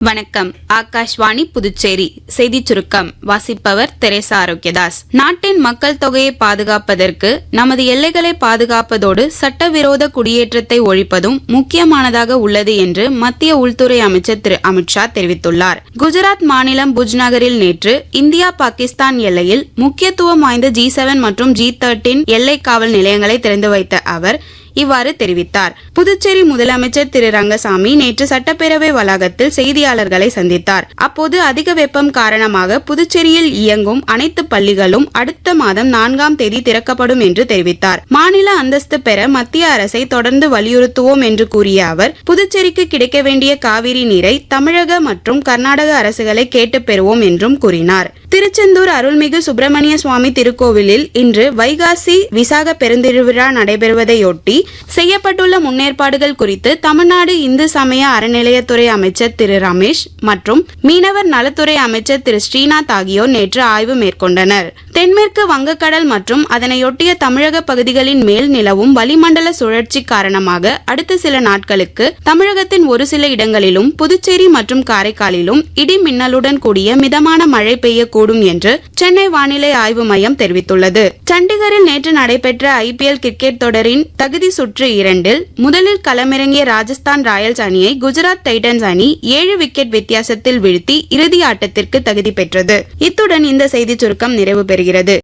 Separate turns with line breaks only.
வணக்கம். ஆகாஷ்வாணி புதுச்சேரி செய்திச் சுருக்கம் வாசிப்பவர் தெரேசா ஆரோக்கியதாஸ். நாட்டின் மக்கள் தொகையை பாதுகாப்பதற்கு நமது எல்லைகளை பாதுகாப்பதோடு சட்டவிரோத குடியேற்றத்தை ஒழிப்பதும் முக்கியமானதாக உள்ளது என்று மத்திய உள்துறை அமைச்சர் திரு அமித்ஷா தெரிவித்துள்ளார். குஜராத் மாநிலம் புஜ் நகரில் நேற்று இந்தியா பாகிஸ்தான் எல்லையில் முக்கியத்துவம் வாய்ந்த G7 மற்றும் G13 எல்லை காவல் நிலையங்களை திறந்து வைத்த அவர் இவ்வாறு தெரிவித்தார். புதுச்சேரி முதலமைச்சர் திரு ரங்கசாமி நேற்று சட்டப்பேரவை வளாகத்தில் செய்தியாளர்களை சந்தித்தார். அப்போது அதிக வெப்பம் காரணமாக புதுச்சேரியில் இயங்கும் அனைத்து பள்ளிகளும் அடுத்த மாதம் 4ஆம் தேதி திறக்கப்படும் என்று தெரிவித்தார். மாநில அந்தஸ்து பெற மத்திய அரசை தொடர்ந்து வலியுறுத்துவோம் என்று கூறிய அவர், புதுச்சேரிக்கு கிடைக்க வேண்டிய காவிரி நீரை தமிழக மற்றும் கர்நாடக அரசுகளை கேட்டு பெறுவோம் என்றும் கூறினார். திருச்செந்தூர் அருள்மிகு சுப்பிரமணிய சுவாமி திருக்கோவிலில் இன்று வைகாசி விசாக பெருந்திருவிழா நடைபெறுவதையொட்டி செய்யப்பட்டுள்ள முன்னேற்பாடுகள் குறித்து தமிழ்நாடு இந்து சமய அறநிலையத்துறை அமைச்சர் திரு ரமேஷ் மற்றும் மீனவர் நலத்துறை அமைச்சர் திரு ஸ்ரீநாத் ஆகியோர் நேற்று ஆய்வு மேற்கொண்டனர். தென்மேற்கு வங்கக்கடல் மற்றும் அதனையொட்டிய தமிழக பகுதிகளின் மேல் நிலவும் வளிமண்டல சுழற்சி காரணமாக அடுத்த சில நாட்களுக்கு தமிழகத்தின் ஒரு சில இடங்களிலும் புதுச்சேரி மற்றும் காரைக்காலிலும் இடி மின்னலுடன் கூடிய மிதமான மழை பெய்யக்கூடும் என்று சென்னை வானிலை ஆய்வு மையம் தெரிவித்துள்ளது. சண்டிகரில் நேற்று நடைபெற்ற IPL கிரிக்கெட் தொடரின் தகுதி சுற்று 2இல் முதலில் களமிறங்கிய ராஜஸ்தான் ராயல்ஸ் அணியை குஜராத் டைட்டன்ஸ் அணி 7 விக்கெட் வித்தியாசத்தில் வீழ்த்தி இறுதி ஆட்டத்திற்கு தகுதி பெற்றது. இத்துடன் இந்த செய்திச் சுருக்கம் நிறைவு பெறுகிறது.